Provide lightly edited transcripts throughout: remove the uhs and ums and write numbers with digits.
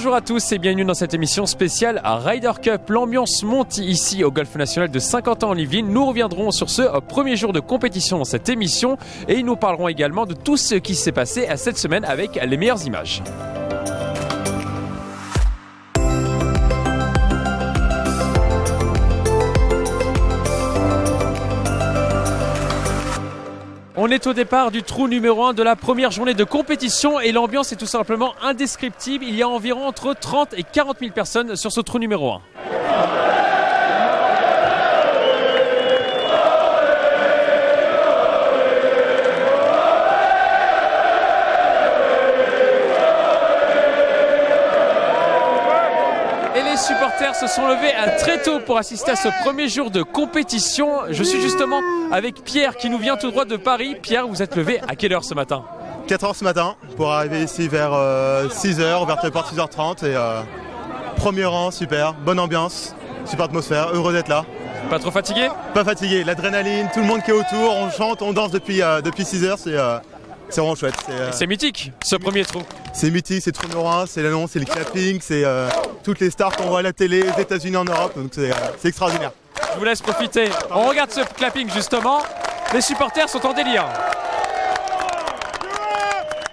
Bonjour à tous et bienvenue dans cette émission spéciale à Ryder Cup. L'ambiance monte ici au Golf National de Saint-Quentin-en-Yvelines. Nous reviendrons sur ce premier jour de compétition dans cette émission et nous parlerons également de tout ce qui s'est passé à cette semaine avec les meilleures images. On est au départ du trou numéro 1 de la première journée de compétition et l'ambiance est tout simplement indescriptible. Il y a environ entre 30 et 40 000 personnes sur ce trou numéro 1. Et les supporters se sont levés très tôt pour assister à ce premier jour de compétition. Je suis justement avec Pierre qui nous vient tout droit de Paris. Pierre, vous êtes levé à quelle heure ce matin ? 4h ce matin pour arriver ici vers 6h, ouverture des portes 6h30 et premier rang, super, bonne ambiance, super atmosphère, heureux d'être là. Pas trop fatigué ? Pas fatigué, l'adrénaline, tout le monde qui est autour, on chante, on danse depuis 6h, c'est vraiment chouette. C'est mythique ce premier trou. C'est mythique, c'est trou numéro 1, c'est l'annonce, c'est le clapping, c'est toutes les stars qu'on voit à la télé, aux États-Unis, en Europe, donc c'est extraordinaire. Je vous laisse profiter. On regarde ce clapping justement. Les supporters sont en délire.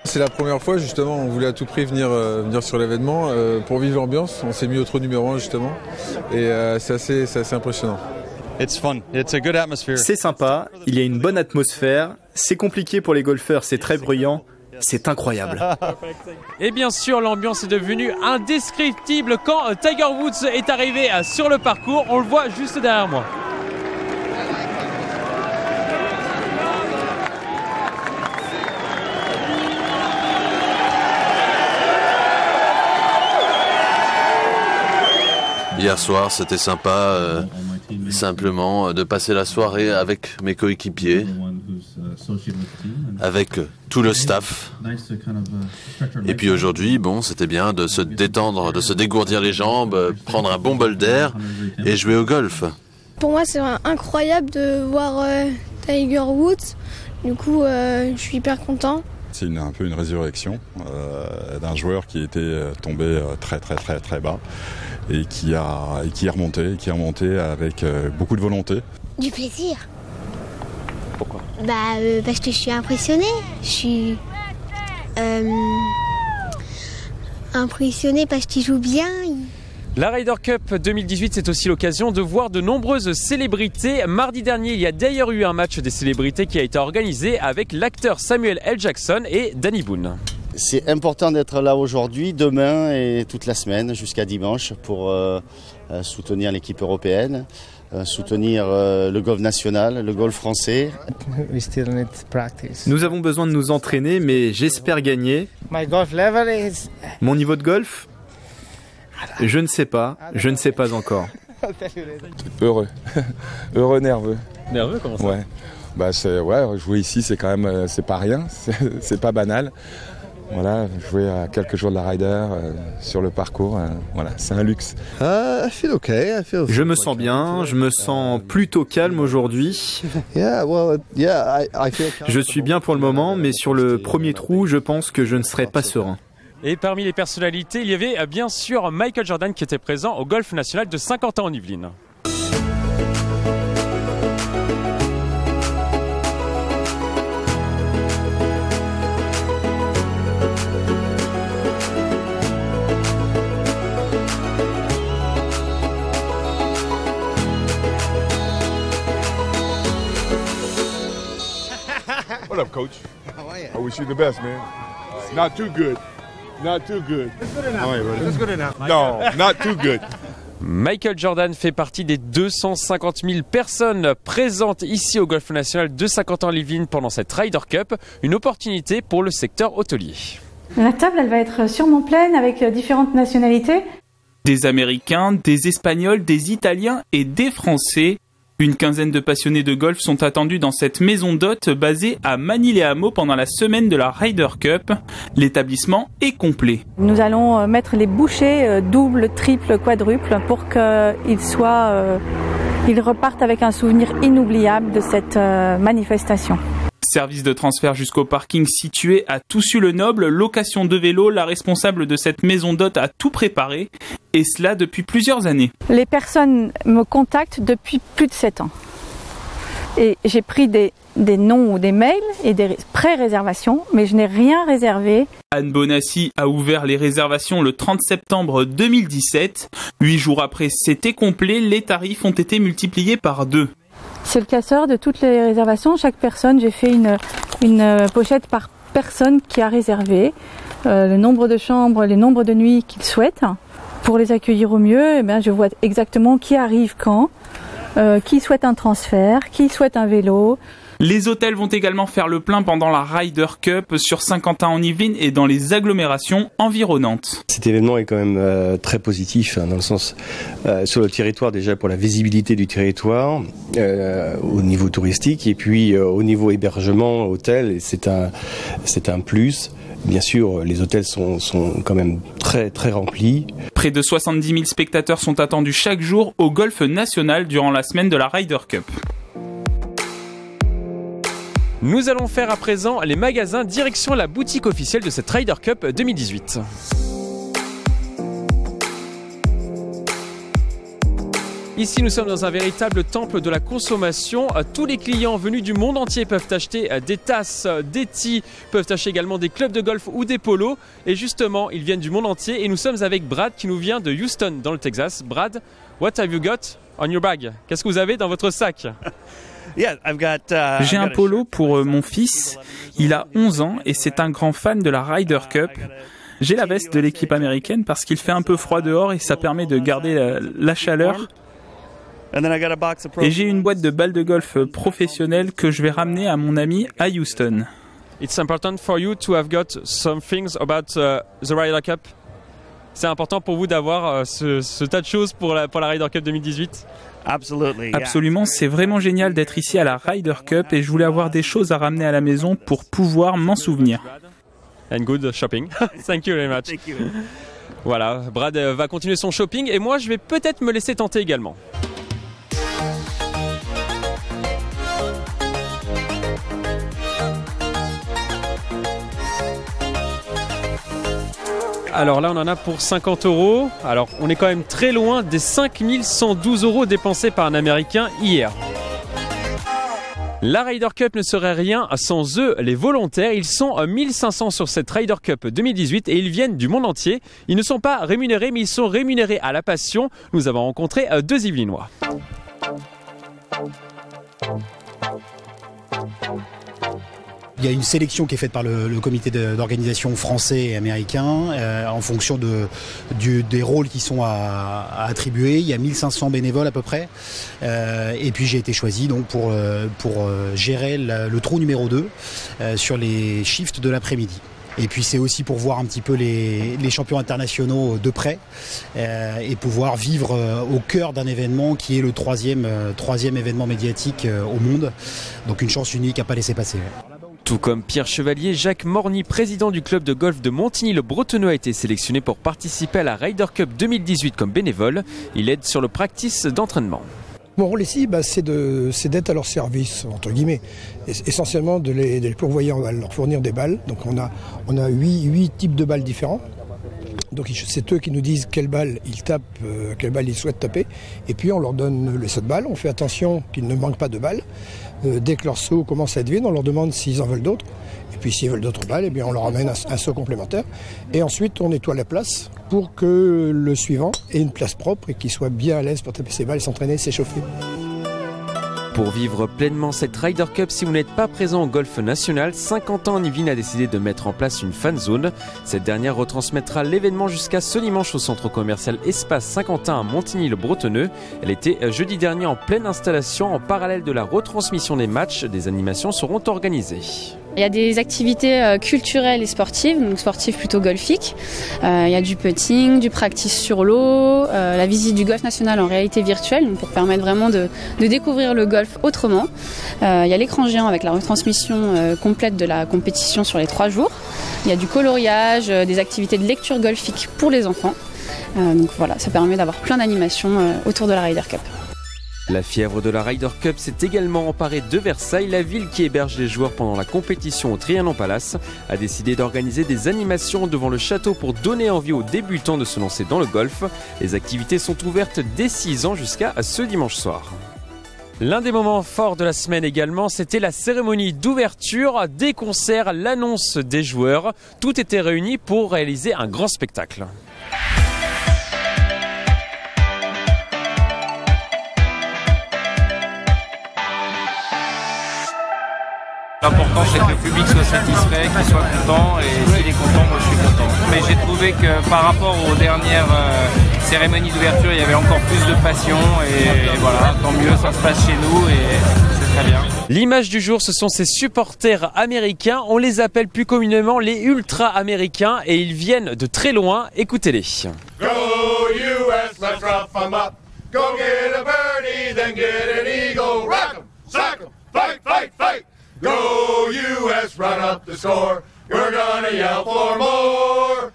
C'est la première fois justement, on voulait à tout prix venir sur l'événement pour vivre l'ambiance. On s'est mis au trou numéro 1 justement et c'est assez impressionnant. C'est sympa, il y a une bonne atmosphère. C'est compliqué pour les golfeurs, c'est très bruyant. C'est incroyable. Et bien sûr, l'ambiance est devenue indescriptible quand Tiger Woods est arrivé sur le parcours. On le voit juste derrière moi. Hier soir, c'était sympa, simplement de passer la soirée avec mes coéquipiers, avec tout le staff. Et puis aujourd'hui, bon, c'était bien de se détendre, de se dégourdir les jambes, prendre un bon bol d'air et jouer au golf. Pour moi, c'est incroyable de voir Tiger Woods. Du coup, je suis hyper content. C'est un peu une résurrection d'un joueur qui était tombé très bas et qui est remonté avec beaucoup de volonté. Du plaisir. Pourquoi ? Parce que je suis impressionnée. Je suis impressionnée parce qu'il joue bien. La Ryder Cup 2018, c'est aussi l'occasion de voir de nombreuses célébrités. Mardi dernier, il y a d'ailleurs eu un match des célébrités qui a été organisé avec l'acteur Samuel L. Jackson et Danny Boone. C'est important d'être là aujourd'hui, demain et toute la semaine jusqu'à dimanche pour soutenir l'équipe européenne, soutenir le golf national, le golf français. Nous avons besoin de nous entraîner, mais j'espère gagner. Mon niveau de golf ? Je ne sais pas encore. Heureux, nerveux. Nerveux, comment ça ? Jouer ici, c'est quand même, c'est pas rien, c'est pas banal. Voilà, jouer à quelques jours de la Ryder sur le parcours, voilà, c'est un luxe. Je me sens bien, je me sens plutôt calme aujourd'hui. Je suis bien pour le moment, mais sur le premier trou, je pense que je ne serai pas serein. Et parmi les personnalités, il y avait bien sûr Michael Jordan qui était présent au Golf National de Saint-Quentin-en-Yvelines. What up, coach? How are you? I wish you the best, man. Not too good. Not too good. That's good enough. That's good enough. No, not too good. Michael Jordan fait partie des 250 000 personnes présentes ici au Golf National de Saint-Quentin-en-Yvelines pendant cette Ryder Cup, une opportunité pour le secteur hôtelier. La table, elle va être sûrement pleine avec différentes nationalités. Des Américains, des Espagnols, des Italiens et des Français. Une quinzaine de passionnés de golf sont attendus dans cette maison d'hôtes basée à Manille-les-Hameaux pendant la semaine de la Ryder Cup. L'établissement est complet. Nous allons mettre les bouchées double, triple, quadruple pour qu'ils repartent avec un souvenir inoubliable de cette manifestation. Service de transfert jusqu'au parking situé à Toussus-le-Noble, location de vélo, la responsable de cette maison d'hôtes a tout préparé, et cela depuis plusieurs années. Les personnes me contactent depuis plus de 7 ans. Et j'ai pris des noms ou des mails et des pré-réservations, mais je n'ai rien réservé. Anne Bonassi a ouvert les réservations le 30 septembre 2017. 8 jours après, c'était complet, les tarifs ont été multipliés par 2. C'est le classeur de toutes les réservations. Chaque personne, j'ai fait une pochette par personne qui a réservé, le nombre de chambres, les nombres de nuits qu'il souhaite. Pour les accueillir au mieux, je vois exactement qui arrive quand, qui souhaite un transfert, qui souhaite un vélo. Les hôtels vont également faire le plein pendant la Ryder Cup sur Saint-Quentin-en-Yvelines et dans les agglomérations environnantes. Cet événement est quand même très positif, dans le sens sur le territoire, déjà pour la visibilité du territoire, au niveau touristique, et puis au niveau hébergement, hôtel, c'est un plus. Bien sûr, les hôtels sont quand même très très remplis. Près de 70 000 spectateurs sont attendus chaque jour au Golf National durant la semaine de la Ryder Cup. Nous allons faire à présent les magasins direction la boutique officielle de cette Ryder Cup 2018. Ici, nous sommes dans un véritable temple de la consommation. Tous les clients venus du monde entier peuvent acheter des tasses, des tees, peuvent acheter également des clubs de golf ou des polos. Et justement, ils viennent du monde entier. Et nous sommes avec Brad qui nous vient de Houston, dans le Texas. Brad, what have you got on your bag? Qu'est-ce que vous avez dans votre sac? J'ai un polo pour mon fils. Il a 11 ans et c'est un grand fan de la Ryder Cup. J'ai la veste de l'équipe américaine parce qu'il fait un peu froid dehors et ça permet de garder la chaleur. Et j'ai une boîte de balles de golf professionnelles que je vais ramener à mon ami à Houston. It's important for you to have got some things about the Ryder Cup. C'est important pour vous d'avoir ce tas de choses pour la Ryder Cup 2018. Absolument, c'est vraiment génial d'être ici à la Ryder Cup et je voulais avoir des choses à ramener à la maison pour pouvoir m'en souvenir. And good shopping. Thank you very much. Thank you. Voilà, Brad va continuer son shopping et moi je vais peut-être me laisser tenter également. Alors là, on en a pour 50 €. Alors, on est quand même très loin des 5 112 € dépensés par un Américain hier. La Ryder Cup ne serait rien sans eux, les volontaires. Ils sont 1500 sur cette Ryder Cup 2018 et ils viennent du monde entier. Ils ne sont pas rémunérés, mais ils sont rémunérés à la passion. Nous avons rencontré 2 Yvelinois. Il y a une sélection qui est faite par le comité d'organisation français et américain en fonction des rôles qui sont à attribuer. Il y a 1500 bénévoles à peu près. Et puis j'ai été choisi donc pour gérer le trou numéro 2 sur les shifts de l'après-midi. Et puis c'est aussi pour voir un petit peu les champions internationaux de près et pouvoir vivre au cœur d'un événement qui est le troisième événement médiatique au monde. Donc une chance unique à ne pas laisser passer. Tout comme Pierre Chevalier, Jacques Morny, président du club de golf de Montigny-le-Bretonneux, a été sélectionné pour participer à la Ryder Cup 2018 comme bénévole. Il aide sur le practice d'entraînement. Mon rôle ici, c'est d'être à leur service, entre guillemets. Essentiellement de les pourvoyer en balles, leur fournir des balles. Donc on a 8 types de balles différents. Donc c'est eux qui nous disent quelle balle ils tapent, quelle balle ils souhaitent taper. Et puis on leur donne les sauts de balles. On fait attention qu'ils ne manquent pas de balles. Dès que leur saut commence à être vide, on leur demande s'ils en veulent d'autres. Et puis s'ils veulent d'autres balles, eh bien on leur amène un saut complémentaire. Et ensuite on nettoie la place pour que le suivant ait une place propre et qu'il soit bien à l'aise pour taper ses balles, s'entraîner, s'échauffer. Pour vivre pleinement cette Ryder Cup, si vous n'êtes pas présent au Golf National, Saint-Quentin-en-Yvelines a décidé de mettre en place une fan zone. Cette dernière retransmettra l'événement jusqu'à ce dimanche au centre commercial Espace Saint-Quentin à Montigny-le-Bretonneux. Elle était jeudi dernier en pleine installation. En parallèle de la retransmission des matchs, des animations seront organisées. Il y a des activités culturelles et sportives, donc sportives plutôt golfiques. Il y a du putting, du practice sur l'eau, la visite du golf national en réalité virtuelle, donc pour permettre vraiment de découvrir le golf autrement. Il y a l'écran géant avec la retransmission complète de la compétition sur les 3 jours. Il y a du coloriage, des activités de lecture golfique pour les enfants. Donc voilà, ça permet d'avoir plein d'animations autour de la Ryder Cup. La fièvre de la Ryder Cup s'est également emparée de Versailles. La ville qui héberge les joueurs pendant la compétition au Trianon Palace a décidé d'organiser des animations devant le château pour donner envie aux débutants de se lancer dans le golf. Les activités sont ouvertes dès 6 ans jusqu'à ce dimanche soir. L'un des moments forts de la semaine également, c'était la cérémonie d'ouverture, des concerts, l'annonce des joueurs. Tout était réuni pour réaliser un grand spectacle. L'important c'est que le public soit satisfait, qu'il soit content, et s'il est content, moi je suis content. Mais j'ai trouvé que par rapport aux dernières cérémonies d'ouverture, il y avait encore plus de passion, et voilà, tant mieux, ça se passe chez nous et c'est très bien. L'image du jour, ce sont ces supporters américains, on les appelle plus communément les ultra-américains et ils viennent de très loin, écoutez-les. Go US, let's rough 'em up. Go get a birdie, then get an eagle. Rock 'em, sock 'em, fight, fight, fight. Go US, run up the score. We're gonna yell for more.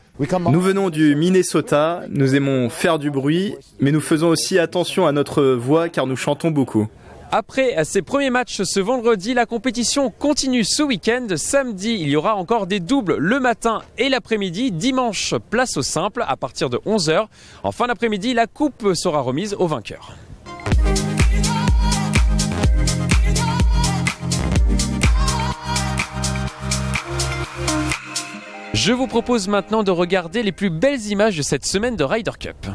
Nous venons du Minnesota, nous aimons faire du bruit, mais nous faisons aussi attention à notre voix car nous chantons beaucoup. Après ces premiers matchs ce vendredi, la compétition continue ce week-end. Samedi, il y aura encore des doubles le matin et l'après-midi. Dimanche, place au simple à partir de 11h. En fin d'après-midi, la coupe sera remise aux vainqueurs. Je vous propose maintenant de regarder les plus belles images de cette semaine de Ryder Cup.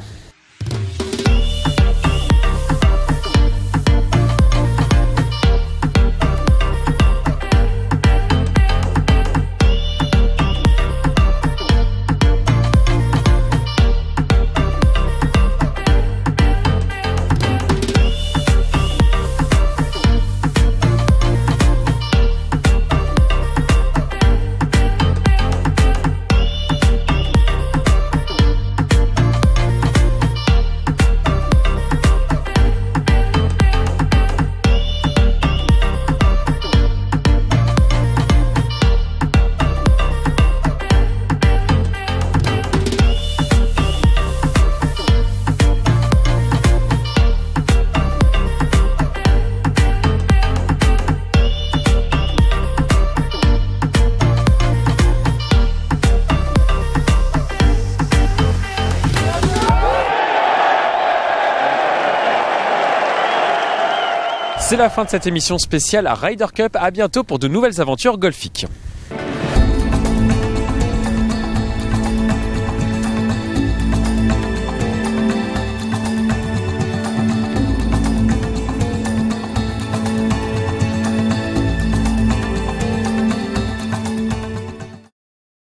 C'est la fin de cette émission spéciale à Ryder Cup. À bientôt pour de nouvelles aventures golfiques.